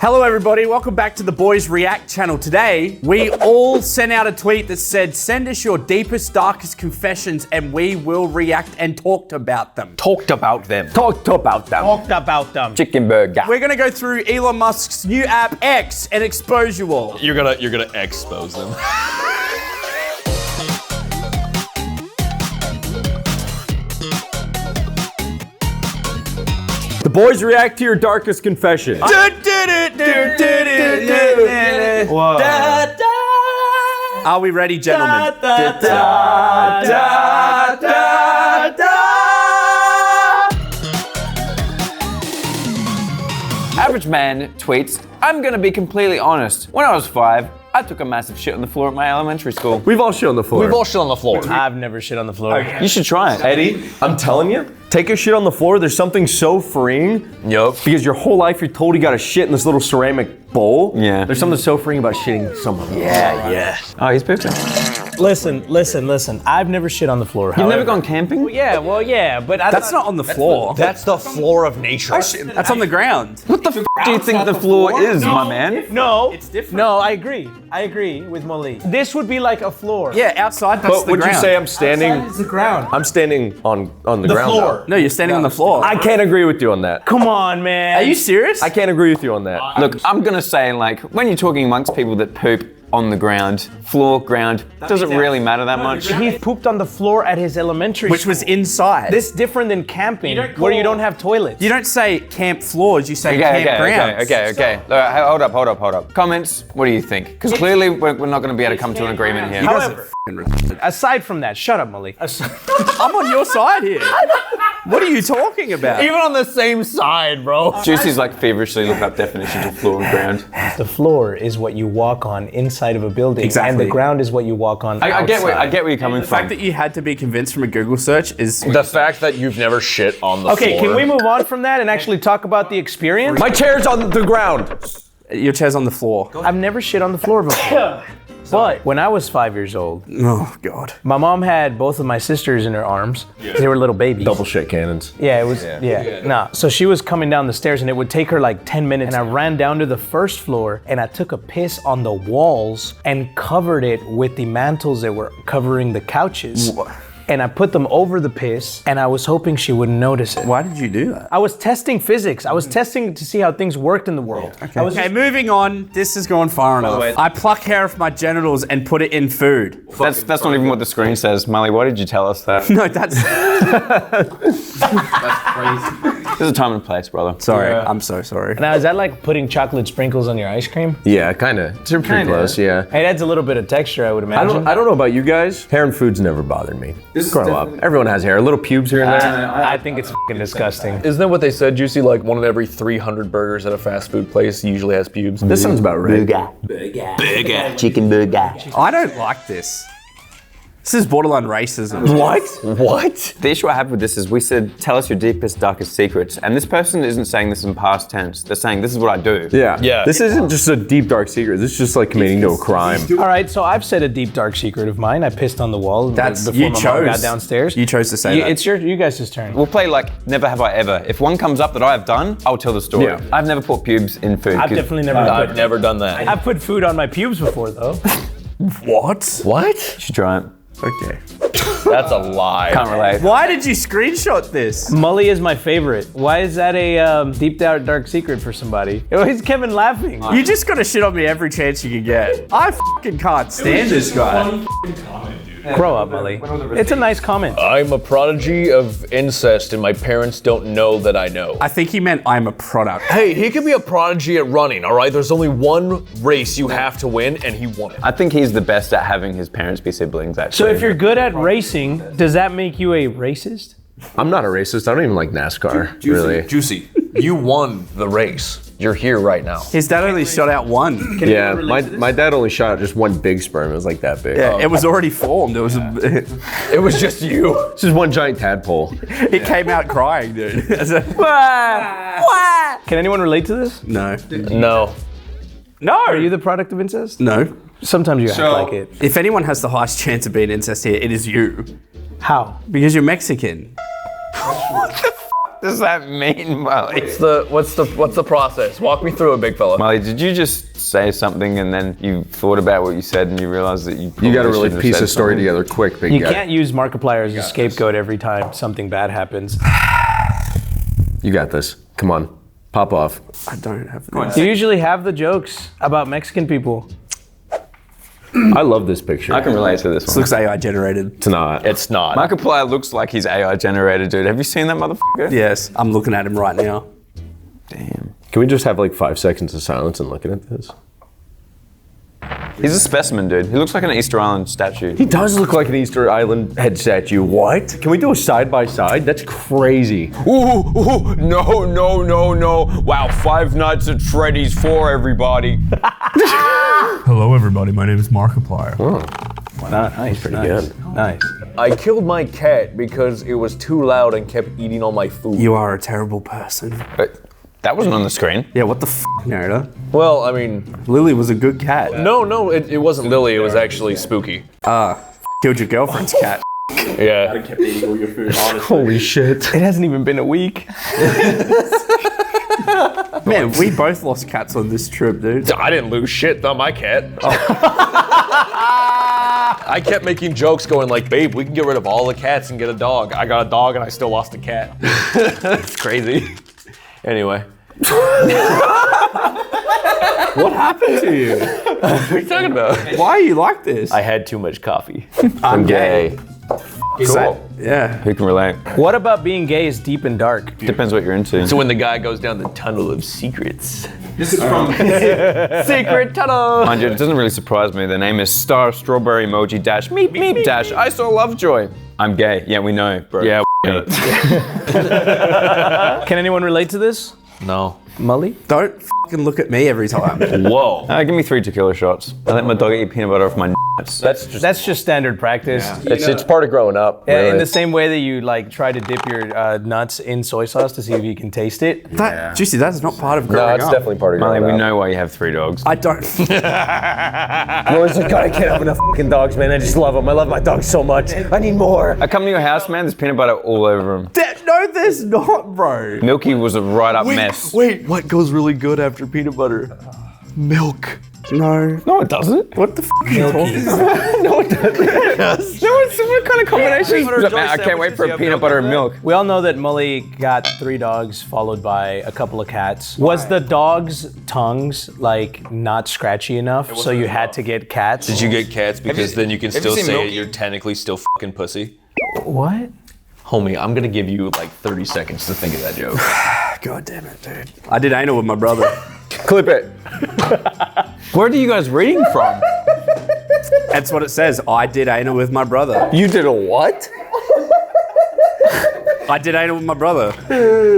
Hello everybody, welcome back to the Boys React channel. Today, we all sent out a tweet that said, send us your deepest, darkest confessions and we will react and talk about them. Talked about them. Talked about them. Chicken burger. We're gonna go through Elon Musk's new app, X, and expose you all. You're gonna expose them. The boys react to your darkest confession. Are we ready, gentlemen? Average man tweets, I'm gonna be completely honest. When I was 5, I took a massive shit on the floor at my elementary school. We've all shit on the floor. We've all shit on the floor. I've never shit on the floor. You should try it. Eddie, I'm telling you, take a shit on the floor. There's something so freeing. Yup. Because your whole life you're told you gotta shit in this little ceramic bowl. Yeah. There's something so freeing about shitting someone. Yeah. Oh, he's pooping. Listen. I've never shit on the floor. You've never gone camping? Yeah, but That's not on the floor. That's the floor of nature. That's on the ground. What the f do you think the floor is, my man? No, It's different. No, I agree with Molly. This would be like a floor. Yeah, outside, that's But the would ground. you say I'm standing? It's the ground. I'm standing on the ground. floor. No, you're standing on the floor. I can't agree with you on that. Come on, man. Are you serious? I can't agree with you on that. Look, I'm gonna say, like, when you're talking amongst people that poop on the ground, floor, ground, doesn't really matter that much. He pooped on the floor at his elementary Which school. was inside. This different than camping, where you don't have toilets. You don't say camp floors, you say Okay. campgrounds. Hold up. Comments, what do you think? Because clearly we're not gonna be able to come to an agreement here. However, aside from that, shut up, Molly. I'm on your side here. What are you talking about? Even on the same side, bro. Juicy's like feverishly looking up definitions of floor and ground. The floor is what you walk on inside of a building, Exactly. and the ground is what you walk on I get where outside. you're coming The fact from. that you had to be convinced from a Google search is... The fact that you've never shit on the Okay, floor. can we move on from that and actually talk about the experience? My chair's on the ground. Your chair's on the floor. I've never shit on the floor before. But when I was 5 years old, Oh, God. my mom had both of my sisters in her arms. They were little babies. Double shit cannons. Yeah, it was, Nah. So she was coming down the stairs and it would take her like 10 minutes. And I ran down to the first floor and I took a piss on the walls and covered it with the mantles that were covering the couches. And I put them over the piss and I was hoping she wouldn't notice it. Why did you do that? I was testing physics. I was testing to see how things worked in the world. Okay, moving on. This has gone far enough. I pluck hair off my genitals and put it in food. That's not even what the screen says. Molly, why did you tell us that? No, that's... There's a time and place, brother. Sorry, I'm so sorry. Now, is that like putting chocolate sprinkles on your ice cream? Yeah, kinda. It's pretty close, yeah. It adds a little bit of texture, I would I imagine. don't know about you guys. Hair and food's never bothered me. Grow up. Everyone has hair. Little pubes here and there. I think it's fucking disgusting. Isn't that what they said, Juicy? Like 1 in every 300 burgers at a fast food place usually has pubes. This sounds about right. Chicken burger. I don't like this. This is borderline racism. What? The issue I have with this is we said, tell us your deepest, darkest secrets. And this person isn't saying this in past tense. They're saying, this is what I do. Yeah. This isn't just a deep, dark secret. This is just like committing to a crime. All right, so I've said a deep, dark secret of mine. I pissed on the wall That's before you my mom chose. got downstairs. You chose to say that. It's you guys' turn. We'll play like never have I ever. If one comes up that I have done, I'll tell the story. Yeah. I've never put pubes in food. I've definitely never. I've never done that. I've put food on my pubes before, though. What? What? You should try it. Okay. That's a lie. Can't relate. Why did you screenshot this? Mully is my favorite. Why is that a deep, dark secret for somebody? Why is Kevin laughing? You just gotta shit on me every chance you can get. I fucking can't stand this guy. Grow up, Mully. It's a nice comment. I'm a prodigy of incest and my parents don't know that I know. I think he meant I'm a product. Hey, he could be a prodigy at running, all right? There's only one race you have to win, and he won it. I think he's the best at having his parents be siblings, actually. So if you're good at racing, does that make you a racist? I'm not a racist. I don't even like NASCAR, really. Juicy, you won the race. You're here right now. His dad only shot out one. Yeah, my dad only shot out just one big sperm. It was like that big. Yeah, it was already formed. It was. It was just you. This is one giant tadpole. It came out crying, dude. Can anyone relate to this? No. No. No. Are you the product of incest? No. Sometimes you act like it. If anyone has the highest chance of being incest here, it is you. How? Because you're Mexican. fuck does that mean, Molly? What's the process? Walk me through it, big fella. Molly, did you just say something and then you thought about what you said and you realized that you You got to really shouldn't have piece said the story something? together quick, big You guy. can't use Markiplier as a scapegoat every time something bad happens. You got this. Come on. Pop off. I don't have You usually have the jokes about Mexican people. I love this picture. I can relate to this This one. looks AI generated. It's not. It's not. Markiplier looks like he's AI generated, dude. Have you seen that motherfucker? Yes, I'm looking at him right now. Damn. Can we just have like 5 seconds of silence and looking at this? He's a specimen, dude. He looks like an Easter Island statue. He does look like an Easter Island head statue. What? Can we do a side by side? That's crazy. Ooh, no. Wow, 5 Nights at Freddy's 4, everybody. Hello, everybody. My name is Markiplier. Nice, Pretty good. Nice. I killed my cat because it was too loud and kept eating all my food. You are a terrible person. But that wasn't on the screen. Yeah, what the f, narrator? Well, I mean, Lily was a good cat. no, it wasn't Lily. It was actually Spooky. Killed your girlfriend's cat. Yeah. Kept eating all your food, honestly. Holy shit. It hasn't even been a week. Man, we both lost cats on this trip, dude. I didn't lose shit, not my cat. I kept making jokes going like, babe, we can get rid of all the cats and get a dog. I got a dog and I still lost a cat. It's crazy. Anyway. What happened to you? What are you talking about? Why are you like this? I had too much coffee. I'm gay. Cool. Yeah. Who can relate? What about being gay is deep and dark? Depends what you're into. So when the guy goes down the tunnel of secrets. This is from Secret tunnel! Mind you, it doesn't really surprise me. The name is Star Strawberry Emoji Dash Meep Meep Dash I Saw Lovejoy. I'm gay. Yeah, we know, bro. Yeah, Can anyone relate to this? no. Mully? Don't fucking look at me every time. Whoa. Give me 3 tequila shots. I let my dog eat peanut butter off my nuts. That's just standard practice. It's part of growing up. Yeah, really. in the same way that you like try to dip your nuts in soy sauce to see if you can taste it. That, Juicy, that is not part of No, growing it's up. definitely part of Molly, growing we up. know why you have 3 dogs. I don't. Always like, God, I can't have enough fucking dogs, man. I just love them. I love my dogs so much. I need more. I come to your house, man, there's peanut butter all over him. No, there's not, bro. Milky was a right-up mess. Wait, what goes really good after peanut butter? Milk. No. No, it doesn't. What the f are you talking about? No, it doesn't. No, it's what kind of combination? Man, I can't wait for peanut butter and milk. We all know that Mully got 3 dogs followed by a couple of cats. Was the dogs' tongues like not scratchy enough so you had to get cats? Did you get cats because then you can have you still seen say Milky? you're technically still fucking pussy? What? Homie, I'm gonna give you like 30 seconds to think of that joke. God damn it, dude. I did anal with my brother. Clip it. Where are you guys reading from? That's what it says. I did anal with my brother. You did a what? I did anal with my brother.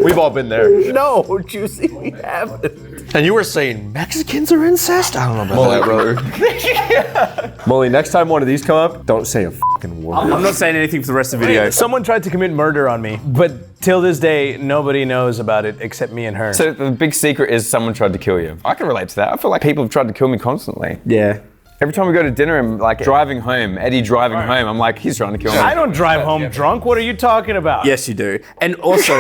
We've all been there. No, Juicy, we haven't. And you were saying Mexicans are incest? I don't know about that, brother. Molly, next time one of these come up, don't say a fucking word. I'm not saying anything for the rest of the video. Someone tried to commit murder on me, but till this day, nobody knows about it except me and her. So the big secret is someone tried to kill you. I can relate to that. I feel like people have tried to kill me constantly. Yeah. Every time we go to dinner and like driving home, Eddie driving home, I'm like, he's trying to kill me. I don't drive home drunk. What are you talking about? Yes, you do. And also,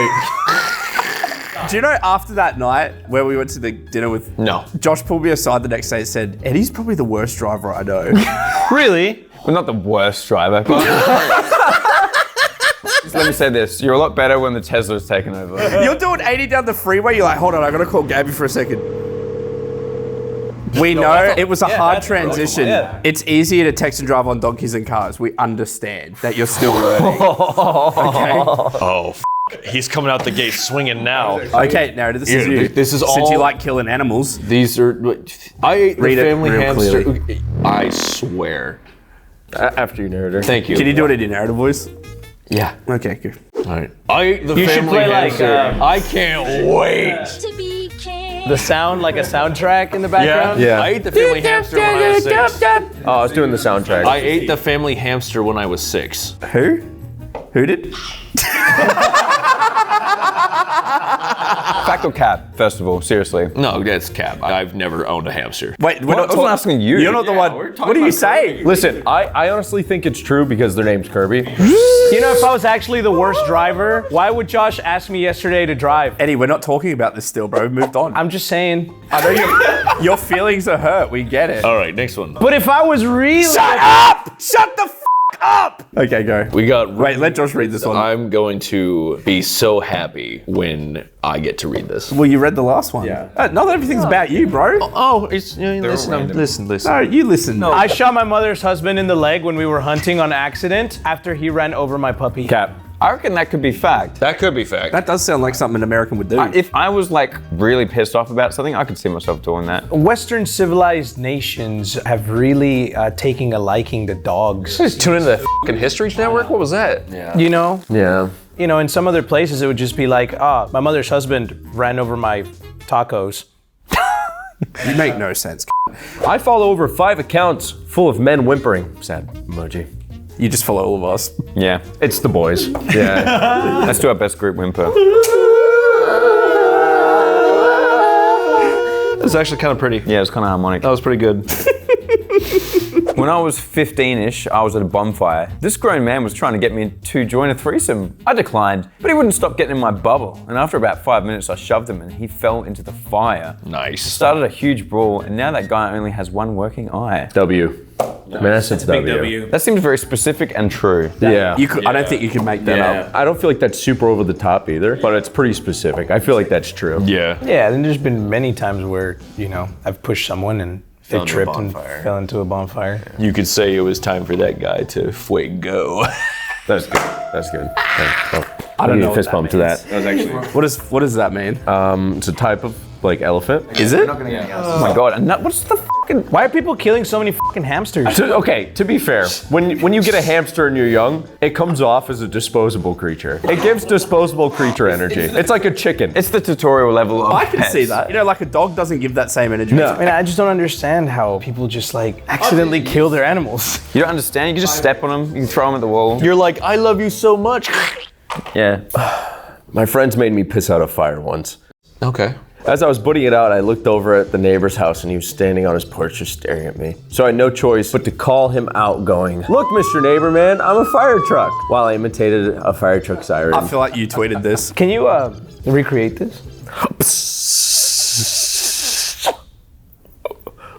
do you know after that night where we went to the dinner with... No. Josh pulled me aside the next day and said, Eddie's probably the worst driver I know. Really? Well, not the worst driver, but just let me say this. You're a lot better when the Tesla's taken over. You're doing 80 down the freeway, you're like, hold on, I gotta call Gabby for a second. We know it was a hard transition. Yeah. It's easier to text and drive on donkeys and cars. We understand that you're still learning. Okay? Oh, he's coming out the gate swinging now. Okay, narrator, this is you. This is Since all- you like killing animals. These are. I ate the Read it family real hamster. clearly. I swear. After you, narrator. Thank you. Can you do it in your narrative voice? Yeah. Okay, good. All right. I ate the You should family play like, hamster. I can't wait. To be king. The sound, like a soundtrack in the background? Yeah. I ate the family hamster when I was 6. Oh, I was doing the soundtrack. I ate the family hamster when I was 6. Who? Who did? Fact or cap, first of all, seriously. No, that's cap. I've never owned a hamster. Wait, we're Well, not I wasn't asking you. You're not the one. What are you saying? Listen, I honestly think it's true because their name's Kirby. You know, if I was actually the worst driver, why would Josh ask me yesterday to drive? Eddie, we're not talking about this still, bro. Moved on. I'm just saying. I know your feelings are hurt. We get it. All right, next one. But if I was really... Shut up! Shut the f up! Okay, go. We got. Wait, let Josh read this one. I'm going to be so happy when I get to read this. Well, you read the last one. Yeah. Not everything's about you, bro. Oh, it's listen. No, you listen. I shot my mother's husband in the leg when we were hunting on accident after he ran over my puppy. Cap. I reckon that could be fact. That could be fact. That does sound like something an American would do. If I was like really pissed off about something, I could see myself doing that. Western civilized nations have really taken a liking to dogs. Just tune into the fucking History Network. What was that? Yeah. You know? Yeah. You know, in some other places it would just be like, my mother's husband ran over my tacos. You make no sense. I follow over 5 accounts full of men whimpering. Sad emoji. You just follow all of us. Yeah. It's the boys. Yeah. Let's do our best group whimper. It was actually kind of pretty. Yeah, it's kind of harmonic. That was pretty good. When I was 15-ish, I was at a bonfire. This grown man was trying to get me to join a threesome. I declined, but he wouldn't stop getting in my bubble. And after about 5 minutes, I shoved him and he fell into the fire. Nice. Started a huge brawl, and now that guy only has one working eye. W. Man, that's a W. That seems very specific and true. Yeah. I don't think you can make that up. I don't feel like that's super over the top either, but it's pretty specific. I feel like that's true. Yeah. Yeah, and there's been many times where, you know, I've pushed someone and they into a tripped and bonfire. fell into a bonfire. You could say it was time for that guy to fuego. That's good. That's good. I don't know. Fist bump to that. What does that mean? It's a type of like elephant. Is it? Oh my god, and what's the fucking... Why are people killing so many fucking hamsters? Okay, to be fair, when you get a hamster and you're young, it comes off as a disposable creature. It gives disposable creature energy. It's like a chicken. It's the tutorial level of I can pets. see that. You know, like a dog doesn't give that same energy. No. I mean, I just don't understand how people just like accidentally kill their animals. You don't understand, you can just step on them, you can throw them at the wall. You're like, I love you so much. Yeah. My friends made me piss out a fire once. Okay. As I was putting it out, I looked over at the neighbor's house and he was standing on his porch just staring at me. So I had no choice but to call him out going, "Look, Mr. Neighbor Man, I'm a fire truck," while I imitated a fire truck siren. I feel like you tweeted this. Can you recreate this?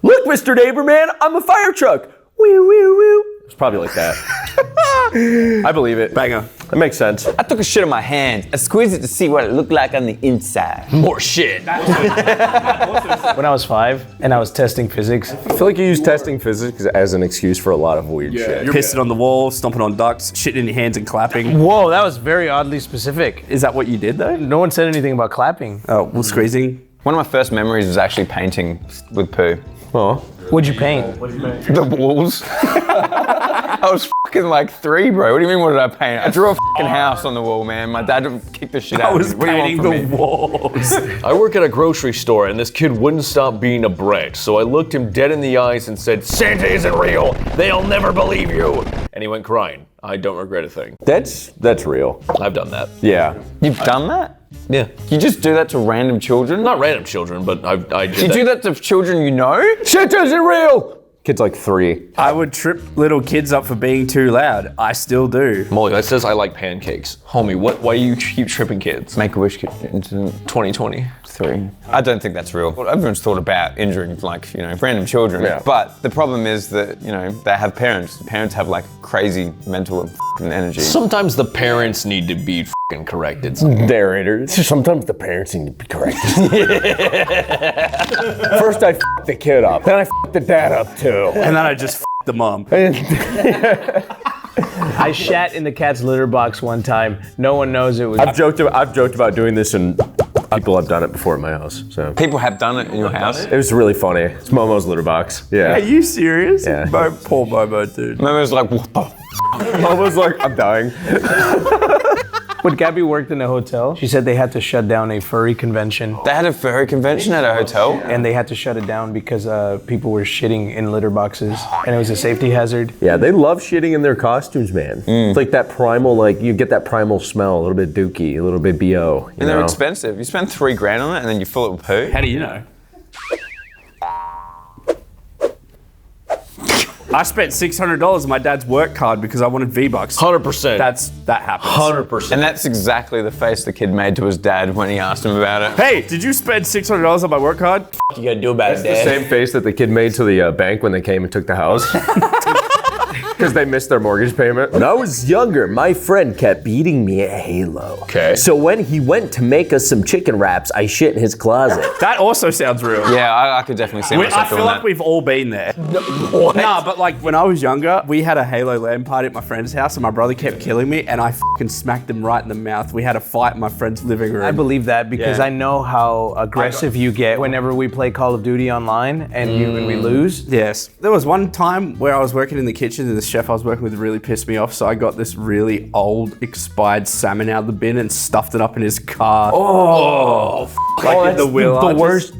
"Look, Mr. Neighbor Man, I'm a fire truck. Woo, woo, woo." It's probably like that. I believe it. Banger. It makes sense. I took a shit in my hand. I squeezed it to see what it looked like on the inside. More shit. When I was 5 and I was testing physics, I feel like you use testing physics as an excuse for a lot of weird shit. You're pissing on the wall, stomping on ducks, shitting in your hands and clapping. whoa, that was very oddly specific. Is that what you did though? No one said anything about clapping. Oh, well, squeezing. One of my first memories was actually painting with poo. Oh. What'd you paint? The walls. I was fucking like 3, bro. What do you mean, what did I paint? I drew a fucking house on the wall, man. My dad kicked the shit out I of was me. What do you want painting from the me? walls. I work at a grocery store and this kid wouldn't stop being a brat. So I looked him dead in the eyes and said, "Santa isn't real. They'll never believe you." And he went crying. I don't regret a thing. That's real. I've done that. Yeah. You've done that? Yeah. You just do that to random children? Not random children, but I did You that. do that to children you know? Shit isn't real! Kid's like 3. I would trip little kids up for being too loud. I still do. Molly, that says I like pancakes. Homie, why you keep tripping kids? Make-A-Wish incident 2020. 3. I don't think that's real. Everyone's thought about injuring, like, you know, random children. Yeah. But the problem is that, you know, they have parents. Parents have like crazy mental and f***ing energy. Sometimes the parents need to be f***ing corrected. Narrators. Sometimes the parents need to be corrected. First I f***ed the kid up, then I f***ed the dad up too. And then I just f***ed the mom. I shat in the cat's litter box one time. No one knows it was. I've joked about doing this and people have done it before at my house, so. People have done it in your house. It was really funny. It's Momo's litter box. Yeah. Are you serious? Yeah. Poor Momo, dude. Momo's like, what the f-? Momo's like, I'm dying. When Gabby worked in a hotel, she said they had to shut down a furry convention. They had a furry convention at a hotel? And they had to shut it down because people were shitting in litter boxes, and it was a safety hazard. Yeah, they love shitting in their costumes, man. It's like that primal, like you get that primal smell, a little bit dookie, a little bit BO. And they're expensive. You spend $3,000 on it and then you fill it with poo? How do you know? I spent $600 on my dad's work card because I wanted V-Bucks. 100%. That happens. 100%. And that's exactly the face the kid made to his dad when he asked him about it. Hey, did you spend $600 on my work card? you gotta do about it, The Dad. same face that the kid made to the bank when they came and took the house. Because they missed their mortgage payment. When I was younger, my friend kept beating me at Halo. Okay. So when he went to make us some chicken wraps, I shit in his closet. That also sounds real. Yeah, I could definitely see I myself feel doing like that. we've all been there. Nah, but like when I was younger, we had a Halo LAN party at my friend's house and my brother kept killing me and I fucking smacked him right in the mouth. We had a fight in my friend's living room. I believe that because Yeah. I know how aggressive you get whenever we play Call of Duty online and we lose. Yes. There was one time where I was working in the kitchen and the chef I was working with really pissed me off, so I got this really old, expired salmon out of the bin and stuffed it up in his car. Like in the wheel.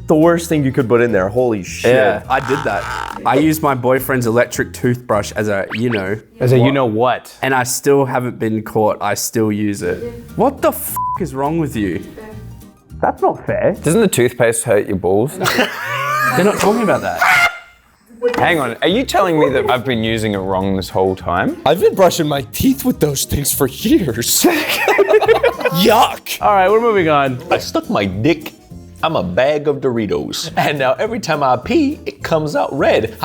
The worst thing you could put in there. Holy shit. Yeah, I did that. I used my boyfriend's electric toothbrush as a, As a you know what. and I still haven't been caught. I still use it. What the f is wrong with you? That's not fair. Doesn't the toothpaste hurt your balls? They're not talking about that. Hang on, are you telling me that I've been using it wrong this whole time? I've been brushing my teeth with those things for years. Yuck. All right, we're moving on. I stuck my dick. I'm a bag of Doritos. And now every time I pee, it comes out red.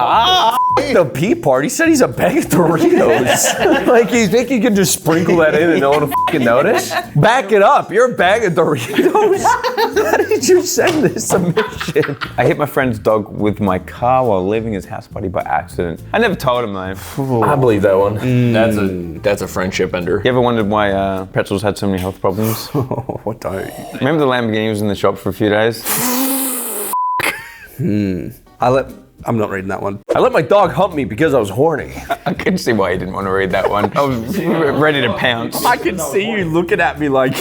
The pee party said he's a bag of Doritos. Like you think you can just sprinkle that in and no one will fucking notice? Back it up. You're a bag of Doritos. How did you send this submission? I hit my friend's dog with my car while leaving his house party by accident. I never told him though. I believe that one. That's a friendship ender. You ever wondered why Pretzels had so many health problems? What don't? Remember the Lamborghini was in the shop for a few days? I'm not reading that one. I let my dog hump me because I was horny. I could see why you didn't want to read that one. I was ready to pounce. I can see you looking at me like.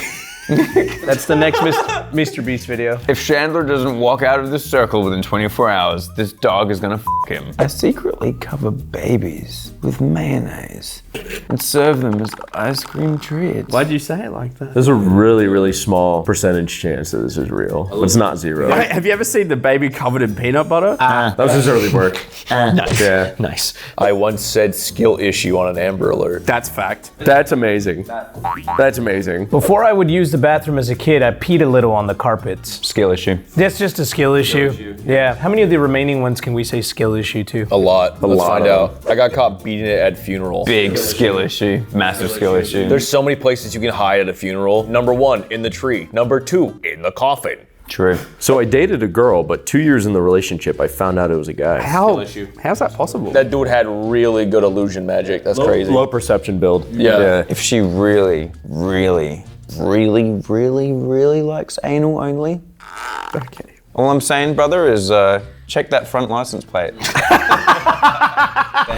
That's the next Mr. Beast video. If Chandler doesn't walk out of this circle within 24 hours, this dog is gonna f him. I secretly cover babies with mayonnaise and serve them as ice cream treats. Why'd you say it like that? There's a really, really small percentage chance that this is real. But it's not zero. Wait, have you ever seen the baby covered in peanut butter? That was his early work. Nice. Yeah. Nice. I once said skill issue on an Amber Alert. That's fact. That's amazing. That's amazing. Before I would use the bathroom as a kid, I peed a little on the carpets. Skill issue. That's just a skill issue. Yeah. How many of the remaining ones can we say skill issue to? A lot. Let's lot find of out. I got caught beating it at funeral. Big skill issue. Massive skill issue. There's so many places you can hide at a funeral. Number 1, in the tree. Number 2, in the coffin. True. So I dated a girl, but 2 years in the relationship, I found out it was a guy. How's that possible? That dude had really good illusion magic. That's crazy. Low perception build. Yeah. If she really likes anal only, Okay. all I'm saying, brother, is check that front license plate.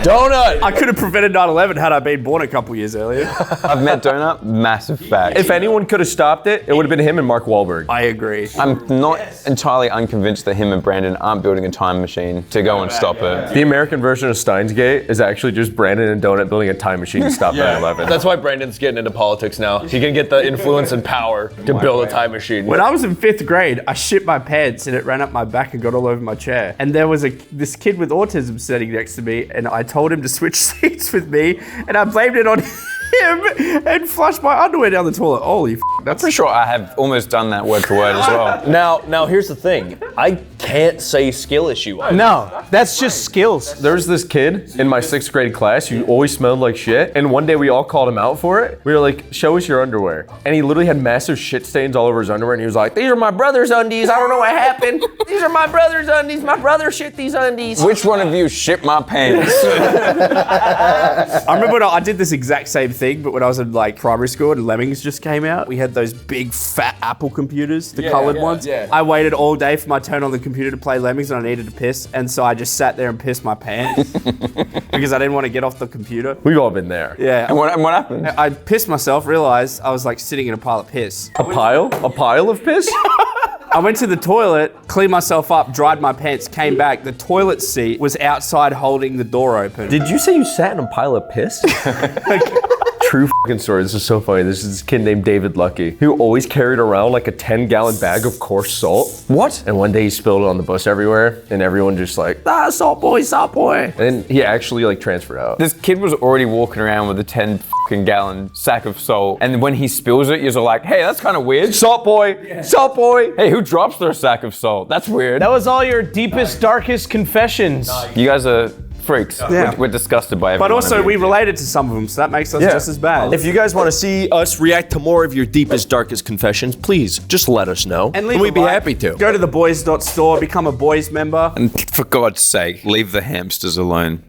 Donut! I could have prevented 9/11 had I been born a couple years earlier. I've met Donut, massive fact. If anyone could have stopped it, it would have been him and Mark Wahlberg. I agree. I'm not entirely unconvinced that him and Brandon aren't building a time machine to go and stop it. The American version of Steins Gate is actually just Brandon and Donut building a time machine to stop 9/11. That's why Brandon's getting into politics now. He can get the influence and power to build a time machine. When I was in 5th grade, I shit my pants and it ran up my back and got all over my chair. And there was this kid with autism sitting next to me, and I told him to switch seats with me, and I blamed it on him and flushed my underwear down the toilet. Holy f***, that's Pretty sure I have almost done that word for word as well. Now here's the thing. I can't say skill issue. No, that's just skills. There's this kid in my 6th grade class who always smelled like shit, and one day we all called him out for it. We were like, show us your underwear. And he literally had massive shit stains all over his underwear, and he was like, these are my brother's undies, I don't know what happened. These are my brother's undies, my brother shit these undies. Which one of you shit my pants? I remember when I did this exact same thing, but when I was in like primary school and Lemmings just came out, we had those big fat Apple computers, the colored ones. yeah. I waited all day for my turn on the computer to play Lemmings and I needed to piss. And so I just sat there and pissed my pants because I didn't want to get off the computer. We've all been there. Yeah. And what happened? I pissed myself, realized I was like sitting in a pile of piss. A pile? A pile of piss? I went to the toilet, cleaned myself up, dried my pants, came back. The toilet seat was outside holding the door open. Did you say you sat in a pile of piss? True fucking story. This is so funny. This is this kid named David Lucky who always carried around like a 10-gallon bag of coarse salt. What? And one day he spilled it on the bus everywhere, and everyone just like, salt boy, salt boy. And he actually like transferred out. This kid was already walking around with a 10-gallon sack of salt, and when he spills it, you're like, hey, that's kind of weird. Salt boy, salt boy. Hey, who drops their sack of salt? That's weird. That was all your deepest, darkest confessions. You guys are freaks. Yeah. We're disgusted by everyone. But also, we related to some of them, so that makes us just as bad. If you guys want to see us react to more of your deepest, darkest confessions, please just let us know, and leave we'd a be like. happy to. Go to theboys.store, become a boys member. And for God's sake, leave the hamsters alone.